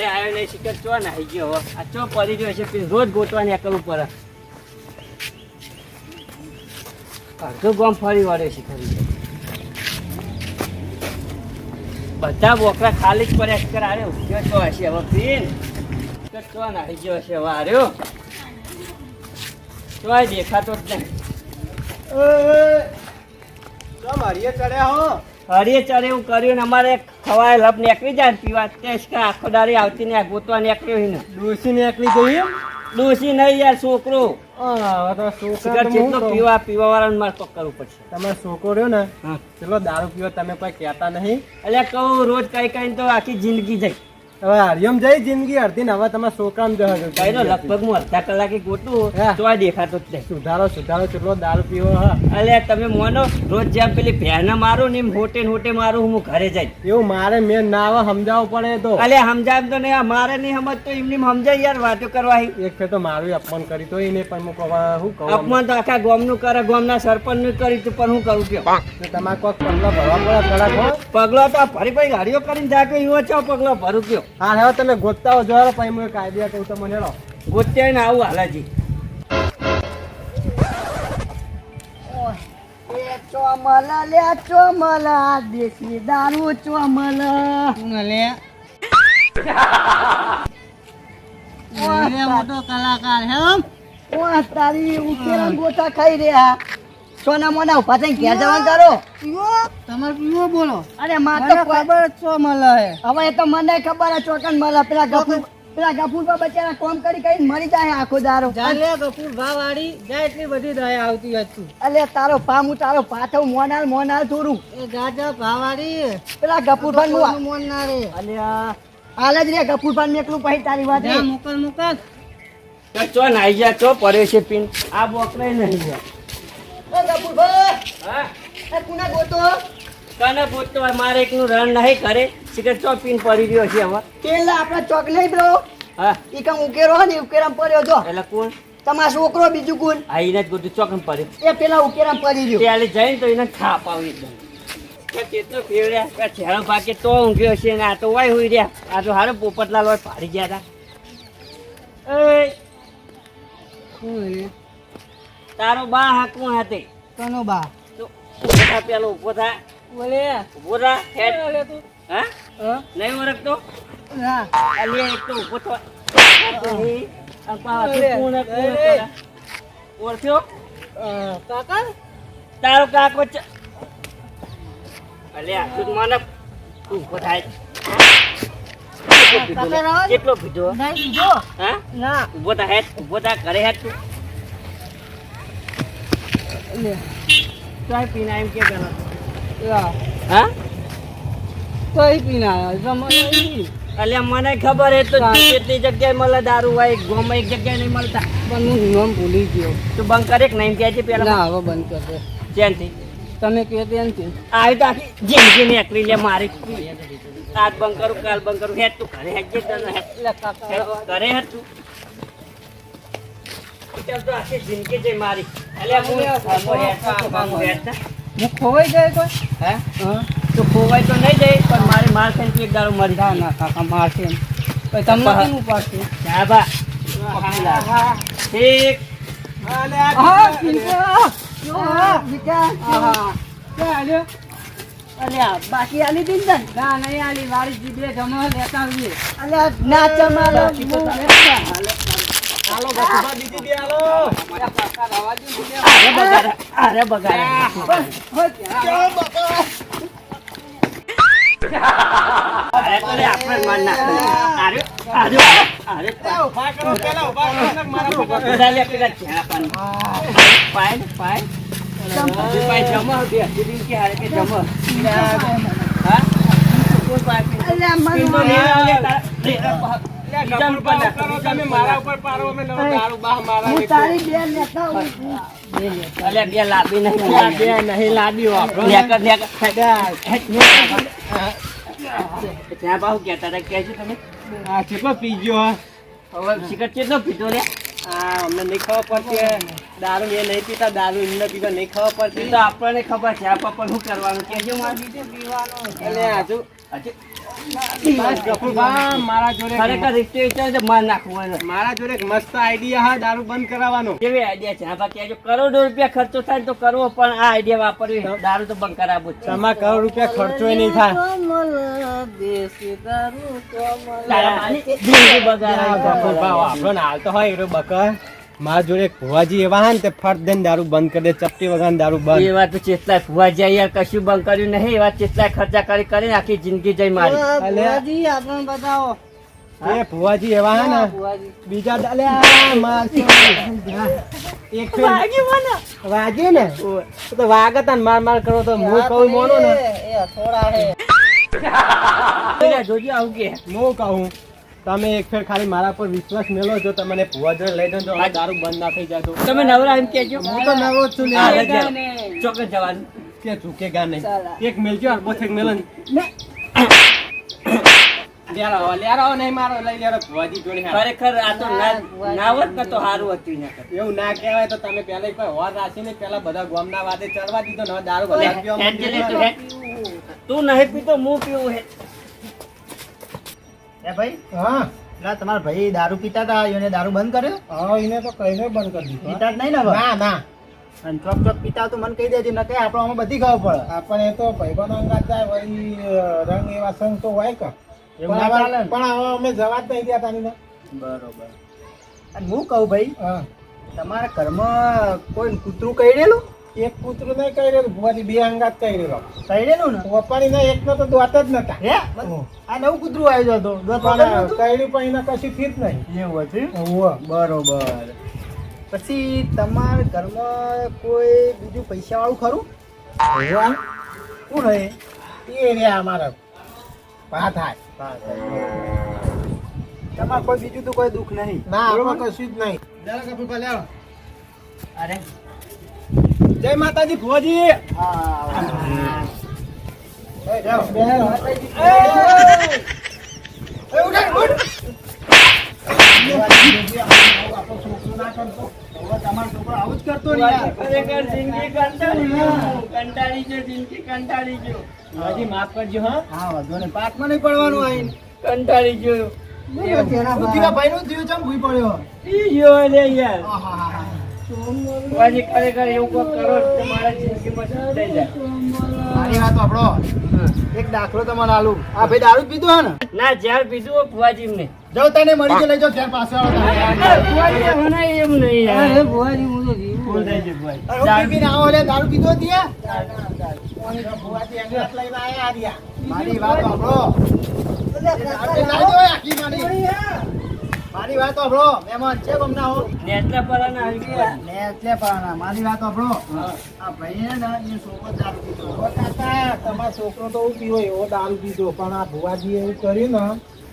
ઘરે આવ્યો નહીં શિખર ચો નાહી ગયો હવે આ ચો પડી ગયો છે રોજ ગોતવાની કરવું પડે અડધું ગામ ફરી વળે શિખર બધા બોકરા ખાલી જ પડ્યા શિખર આરે ઉઠ્યો ચો હશે હવે પીન શિખર ચો નાહી ગયો હશે હવે આર્યો ચોય દેખાતો જ નહીં હરિયે ચડ્યા હો હરિયે ચડે એવું કર્યું ને અમારે ખવાય લપ નીકળી જાય પીવા તે આખો દાડી આવતી ને ગોતવા નીકળ્યો ને ડોસી નીકળી ગઈ એમ ડોસી નહીં યાર છોકરો હવે તો છોકરા જેટલો પીવા વાળાને મારે તો કરવું પડશે તમારો છોકરો રહ્યો ને હા ચલો દારૂ પીવો તમે કોઈ કહેતા નહીં એટલે કહું રોજ કઈ કઈ તો આખી જિંદગી જાય હવે હરિયમ જઈ જિંદગી અડધી ને હવે તમારા છોકરાને કઈ તો લગભગ હું અડધા કલાકે ગોતું હા. તો આ દેખાતો જ નહીં સુધારો ચેટલો દારૂ પીવો હા એટલે તમે મોનો રોજ જેમ પેલી ભેને મારું ને એમ હોટે મારું હું ઘરે જાય એવું મારે મેં ના આવે સમજાવવું પડે તો એટલે સમજાય તો નહીં મારે નહીં સમજ તો એમની સમજાય યાર વાતો કરવા એક ફેર તો મારું અપમાન કરી તો એને પણ હું કહું શું કહું અપમાન તો આખા ગામનું કરે ગામના સરપંચનું કર્યું તું પણ હું કરું કયો તમારે કોઈક પગલો ભરવા પડે કડાક હો પગલો તો ફરી પછી ગાડીઓ કરીને જાગે એવો છો પગલો ભરું કયો હા હવે તમે ગોતતા હો જો પછી હું એક આઈડિયા કહું તો મને હેડો ગોત્યા ને આવું હાલાજી ચોમલા લે ચોમલા દેશી દારૂ ચોમલા લે મોટો કલાકાર હે ઓ તારી ઉકેલા ગોટા ખાઈ રહ્યા સોના મોના ઉભા થઈને ઘેર જવાનું કરો તમારે પીવો બોલો અરે માં તો ખબર છો મળે હવે એ તો મને ખબર છે ચોકન મળે પેલા ગફુર પર બચારા કોમ કરી કઈ મરી જાય આખો દારો ચાલે ગફુર ભાવાડી જાય એટલી બધી દયા આવતી હતી અલે તારો પા હું તારો પાથો મોનાલ થોડું એ ગાજા ભાવાડી પેલા ગફુર પર મોન ના રે અલે હાલ જ રે ગફુર પર મેકલું પછી તારી વાત મુકલ ચો નાઈ જા ચો પડે છે પિન આ બોકરે નહીં જા મારે એકનું રન નહીં કરે સિગરેટ ચો પીન પડી રહ્યો છે હવે પેલા આપડા ચોક લઈ બ્રો હા ઈ કમ ઉકેરો ને ઉકેરામ પડ્યો જો એટલે કોણ તમારો છોકરો બીજું કોણ આ ઈને જ ગોતું ચોકમ પડ્યો એ પેલા ઉકેરામ પડી રહ્યો પેલે જઈને તો એને ખાપ આવી એકદમ કેટલો ફેવડ્યા કે છેડો ભાગે તો ઊંઘ્યો છે ને આ તો વાય હોઈ રહ્યા આ તો હારો પોપટલાલ હોય પાડી ગયા હતા તારો બા હાકું હાથે કનો બા તો ઉભો થા પેલો ઉભો થા બોલે ઉભો થા હેડ બોલે તું હા હા નહીં ઓળખતો ના અલી એક તો ઉભો થા ઓળખ્યો કાકા તારો કાકો અલે આ તું મને ઉભો થાય કેટલો પીધો નહીં બીજો હા ના ઉભો થા હેડ ઉભો થા ઘરે હેડ તું લે ચાય પીના એમ કે પેલા યા હા તોય પીના જમવાની અલ્યા મને ખબર હે તો કેટલી જગ્યાએ મળે દારૂ હોય ગોમાં એક જગ્યાએ નહીં મળતા પણ હું નામ ભૂલી ગયો તું બંધ કરે કે નહીં કહે છે પેલા ના હવે બંધ કર દે ચેનથી તમે કહે તેનથી આવી તો આખી જિંદગી નીકળી લે મારી આજ બંધ કરું કાલ બંધ કરું હેડ તું ઘરે હેડ જે તને હેડ એટલે કાકા ઘરે હેડ તું ચાલ તો આખી જિંદગી છે મારી અલ્યા હું હેડ હું ખોવાઈ જાય કોઈ હે હા તો ખોવાય તો નહીં જાય પણ મારે માર ખાઈને એક દારૂ મરી ના ના કાકા મારશે એમ પછી તમને કેમ ઉપાડશે જા બા ઠીક હા પીકા હા પીકા હા ચાલ્યો અલ્યા બાકી આલી દીન ને ના નહીં આલી વાળી જીબે જમા લેતા આવીએ અલ્યા ના ચમાલો હાલો બસુભા દીદી દે હાલો કાકા રવા દે અરે બગાડા અરે તો આપણે માન ના અરે અરે અરે ઉભા કરો પેલા ઉભા કરો મારા બધા લે પેલા ચા પાણી પાય પાય પાય જમા દે દીદી કે હારે કે જમા હા કોઈ પાય અલ્યા મન તમે મારા ઉપર પારો અમે દારૂ બા મારા હું તારી બેન લેતા અલ્યા બે લાબી નહીં બે નહીં લાડ્યો આપણો લેકર ત્યાં બાહુ કહેતા હતા કહે છે તમે આ કેટલો પી ગયો હવે સિગરેટ કેટલો પીધો રે આ અમને નહીં ખબર પડતી દારૂ એ નહીં પીતા દારૂ એમને પીવા નહીં ખબર પડતી તો આપણને ખબર છે આપા પણ શું કરવાનું કેજો મારી રીતે પીવાનું એટલે હજુ હજુ બસ ગફુરભા, મારા જોડે ખરેખર રિશ્તે વિચારે તો માર નાખવું એને. મારા જોડે એક મસ્ત આઈડિયા હા દારૂ બંધ કરાવવાનો. કેવી આઈડિયા છે? હા બાકી જો કરોડો રૂપિયા ખર્ચો થાય તો કરવો, પણ આ આઈડિયા વાપરવી, દારૂ તો બંધ કરાવવું જ છે. તમારા કરોડ રૂપિયા ખર્ચો નહીં થાય. તારા માની જિંદગી બગાડે. ગફુરભા, આપણો ને હાલ તો હોય એરો બકર. મારા જોડે એક ભુવાજી એવા હે ને તે ફટ દઈને દારૂ બંધ કરી દે, ચપટી વગર દારૂ બંધ. એ વાત તો ચેતલાય ફુવા જાય યાર, કશું બંધ કર્યું નહીં. એ વાત ચેતલાય ખર્ચા કરીને આખી જિંદગી જઈ મારી. એ ભુવાજી એવા હે ને બીજા એક વાગે ને તો વાગે તાન માર કરો તો હું કહું મોનો ને જોજો આવું કે હું કહું તમે એક ફેર ખાલી મારા પર વિશ્વાસ મેલો જો તમને ભુવાજી લઈ દો તો આ દારૂ બંધ ના થઈ જાય તો તમે નવરા એમ કેજો. હું તો નવો જ છું ને. હા, રજા. ચોક્કસ જવાનું. કે ચૂકેગા નહીં. એક મેલજો અરબો થેક મેલો ને લ્યારો નહીં મારો લઈ લ્યારો ભુવાજી જોડે હાલ. ખરેખર આ તો ના હોત ને તો સારું હતું એના કરતા. એવું ના કહેવાય તો તમે પહેલા કોઈ હોર રાખીને પેલા બધા ગામના વાદે ચડવા દીધો ને હવે દારૂ બધા પીવા હેડ જે લે તું હેડ. તું નહીં પીતો હું પીવું હે. એ ભાઈ હા ના તમારા ભાઈ દારૂ પીતા હતા એને દારૂ બંધ કર્યો હા એને તો કઈને બંધ કરી દીધું. પીતા જ નહીં ને હવે? ના ના અને ચોક ચોક પીતા હોય તો મને કહી દેજે ન કે આપણે આમાં બધી ખબર પડે આપણે એ તો ભાઈબંધો અંગાત જાય વળી રંગ એવા સંગ તો હોય કે એવું ના ચાલે ને? પણ હવે અમે જવા જ નહીં ગયા તાની ને. બરોબર. અને હું કહું ભાઈ હા તમારા ઘરમાં કોઈ કૂતરું કઈડેલું એક કૂતરું નહીં કહી રહ્યું ભુવાજી બે અંગાત કહી રહ્યો કઈડેલું ને વપારી ના એકનો તો દોત જ નતા હે આ નવું કૂતરું આવ્યું હતું દોત વગરનું પણ હતું? કઈડી પણ એને કશું થયું જ નહીં. એવું હતું હોવે. બરોબર. પછી તમારા ઘરમાં કોઈ બીજું પૈસા વાળું ખરું હોવે. શું રહે એ રહ્યા અમારા ભા થાય. તમારે કોઈ બીજું તો કોઈ દુઃખ નહીં ના બરોબર? આપણે કશું જ નહીં. ચાલો કપૂરભા લેવો. અરે જય માતાજી ભુવાજી. હા એ જાઓ, બેહો. એ ઉઠાડ, ઉઠ. આપણો છોકરો ના કરતો. હવે તમારો છોકરો આવું જ કરતો ને યાર. ખરેખર જિંદગી કંટાળી ગયો. કંટાળી ગયો, જિંદગી કંટાળી ગયો. ભુવાજી માફ કરજો હા. હા વાંધો નહીં પાકમાં નહીં પડવાનું આઈને કંટાળી ગયો. શું થયું ભાઈ નું થયું ચમ ભૂઈ પડ્યો ઈ ગયો લે યાર. આહાહા. ભુવાજી ખરેખર એવું કોઈ કરો તો મારા જિંદગીમાં શું થઈ જાય. મારી વાત સાંભળો એક દાખલો તમને આલું આ ભાઈ દારૂ જ પીધું હે ને ના જ્યાં પીધું હોય ભુવાજી એમને. જાઓ તને મળી ગયો લઈ જાઓ ઘેર પાસે ભુવાજી મને એમ નહીં યાર. ભૂલ થઈ ગઈ ભુવાજી. દારૂ પીને આવો લે દારૂ પીધો હતી ભુવાજી અંગાત લઈને આયા આ રહ્યા. મારી વાત સાંભળો દારૂ લાવી દો આખી મારી વાત સાંભળો મહેમાન છે ગમના હો નેચલા પરાના આવી ગયા. ને એટલે પણ મારી વાત સાંભળો આ ભાઈ હે ને એ છોકરો દારૂ પીધો ઓ કાકા, તમારો છોકરો તો એવું પીવો એવો દારૂ પીધો પણ આ ભુવાજી એવું કર્યું ને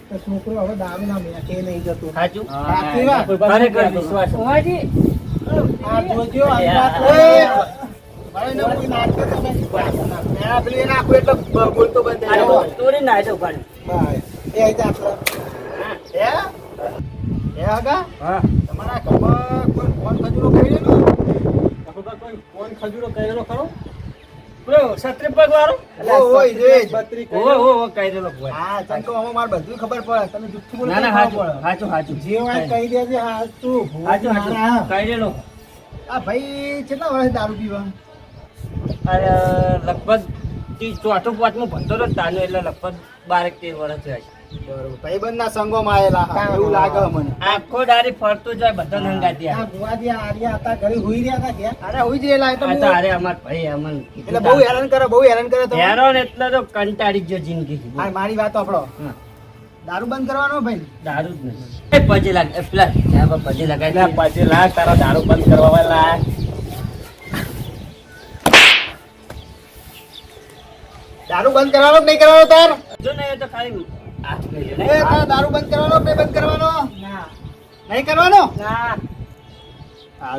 તો છોકરો હવે દારૂ ના મેકે નહીં જતું. સાચું? સાચી વાત. ખરેખર વિશ્વાસ. ભુવાજી આ જોજો અંગાત એ, લઈને. ભાઈ ને કોઈ નાખે તમે મેં પેલી એને આખું એટલે બોલતો બંધ થઈ ગયો. તોડી ના દો ભાઈ. બસ. એ રીતે આપણે. હે હે આગા હા. તમારા ઘરમાં કોઈ ફોન ખજૂરો કરી દેલું આપણે કોઈ ફોન ખજૂરો કરેલો ખરો? પેલો છત્રીપગ વાળો? ઓય રે જ. બત્રી ઓહો ઓહો કહી દેલો ભુવાજી. હા ચાલ તો હવે મારે બધું ખબર પડે તમે જુઠ્ઠું બોલો ના ના તો ખબર હાચું હાચું હાચું. જે હોય કહી દેજે હા તું હાચું હાચું કહી દેલો. પડે. આ ભાઈ કેટલા વર્ષ દારૂ પીવા અરે લગભગ ચોથું પાંચમું ભણતો હતો તાનો એટલે લગભગ 12-13 વર્ષ થયા છે. બરોબર ભાઈબંધ ના સંગોમાં આયેલા હા, એવું લાગે મને આખો દાડી ફરતો જાય બધા નંગાતી આ ભુવાજી આર્યા હતા ઘરે હુઈ રહ્યા હતા ક્યાં? અરે હોઈ જયેલા એ તો આ બહુ- તો અરે અમાર ભાઈ અમન એટલે બહુ હેરાન કરે તમે હેરાન એટલે તો કંટાળી ગયો જિંદગી. હા, મારી વાત સાંભળો હા. દારૂ બંધ કરવાનો ભાઈ દારૂ જ નહીં. એ પજે લાગ એ પેલા ત્યાં પર પજે લગાવી એટલે પછી લાગ તારા દારૂ બંધ કરવા વાળા. દારૂ બંધ કરવાનો કે નહીં કરવાનો તાર જો ને એ તો ખાલી હાથ કર્યો એ ને. તાર દારૂ બંધ કરવાનો કે નહીં બંધ કરવાનો ના નહીં કરવાનો ના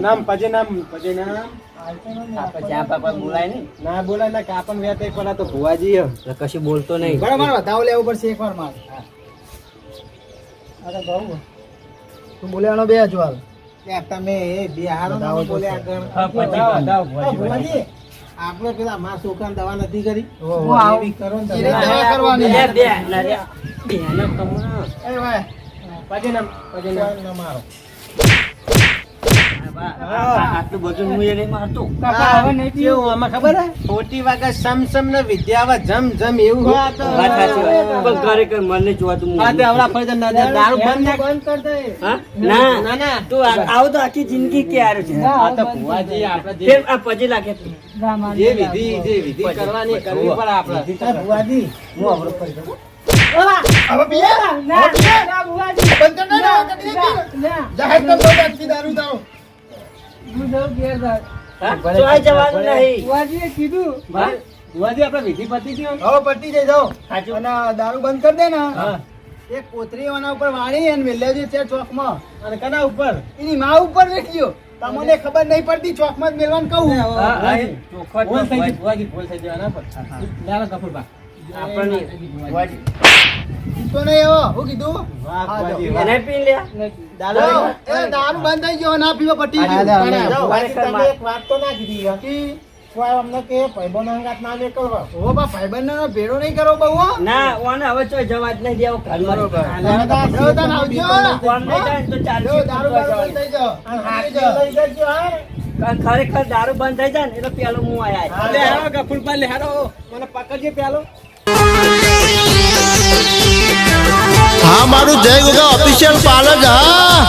નામ પછી નામ પછી નામ આપણે જ્યાં પાપા બોલાય નહીં ના બોલાય ના કાપણ વ્યાત એક પેલા તો ભુવાજી હે. એટલે કશું બોલતો નહીં. બરાબર મારે વધાવો લેવું પડશે એકવાર મારે અરે બહુ તું બોલ્યાનો બે હજુ હાલ ત્યાં તમે એ બિહારો બતાવો ના તો બોલ્યા છે. આગળ. હા, પછી બતાવો, બતાવો, આ ભુવાજી આપણે પેલા મારા છોકરાને દવા નથી કરી ઓહો. એવી કરો ને તમે. એને દવા કરવાની. બે બે ના રે બેનો કમળો. એ ભાઈ પગે ના મારો. આટલું બધું હું એ નહીં મારતો. કેવું આમાં ખબર હે? ખોટી વાગે સમ ને વિદ્યા આવે જમ જમ એવું હોય આ તો. વાત સાચી વાત. પણ ખરેખર મને જોવાતું આ તે હમણાં ફરી તને દારૂ બંધ કર દે. હા? ના ના, ના. તું આવું તો આખી જિંદગી ક્યારે છે આ તો ભુવાજી આપણે ફેર આ પછી લાગે જે વિધિ કરવાની કરવી પડે આપણે. ભુવાજી હું આવડો ફરી દઉં. હવે પીએ? હવે પીએ? બંધ કર દે ને, કદી પીએ. જાહેર કર દો આજથી દારૂ તારો. હા? તો આ જવાનું નહીં ભુવાજી આપણે વિધિ પતી ગઈ હોય. હવે પટી જઈ જાઓ. સાચું. અને દારૂ બંધ કરી દે ને હા. એક કોથળી એના ઉપર વાળી અને મેલ્યો છે ચોકમાં. અને કના ઉપર એની માં ઉપર વેચ્યો. તમને ખબર નહીં પડતી ચોકમાં જ મેલવાનું કહું. હા, હા, એ ચોખવટ ભૂલ થઈ ગઈ, હોય. ભુવાજી ભૂલ થઈ ગઈ આના પર. લાલો કપૂરબા. આપણને ભુવાજી. તો નહીં હવે હું કીધું વાહ, હા, ભુવાજી, જાઓ. વાહ. એને પી લે જાઓ. એ દારૂ બંધ થઈ ગયો ના પીવો પટી હા, ગયું. જાઓ, જાઓ. જાઓ. ભુવાજી, ખરેખર તમે એક વાત તો ના કીધી બાકી અમને કે ભાઈબંધો અંગાત ના નીકળવા. ઓ બા ભાઈબંધનો ભેળો નહીં કરો બહુ હો. ના ઓને હવે તો જવા જ નહીં દેવો ઘરમાં જાઓ તાન આવજો. કોણ નહીં જાય ને તો ચાલશે. જો દારૂ બારૂ બંધ થઈ જાઓ. અને હાથથી લઈ જજો, હા. કારણ ખરેખર દારૂ બંધ થઈ જાય ને એટલે પેલો હું આયા લે હારો ગફુરબા, લે હારો. મને પકડજે પેલો. હા મારું જય ગોગા ઓફિશિયલ પાર્લર હા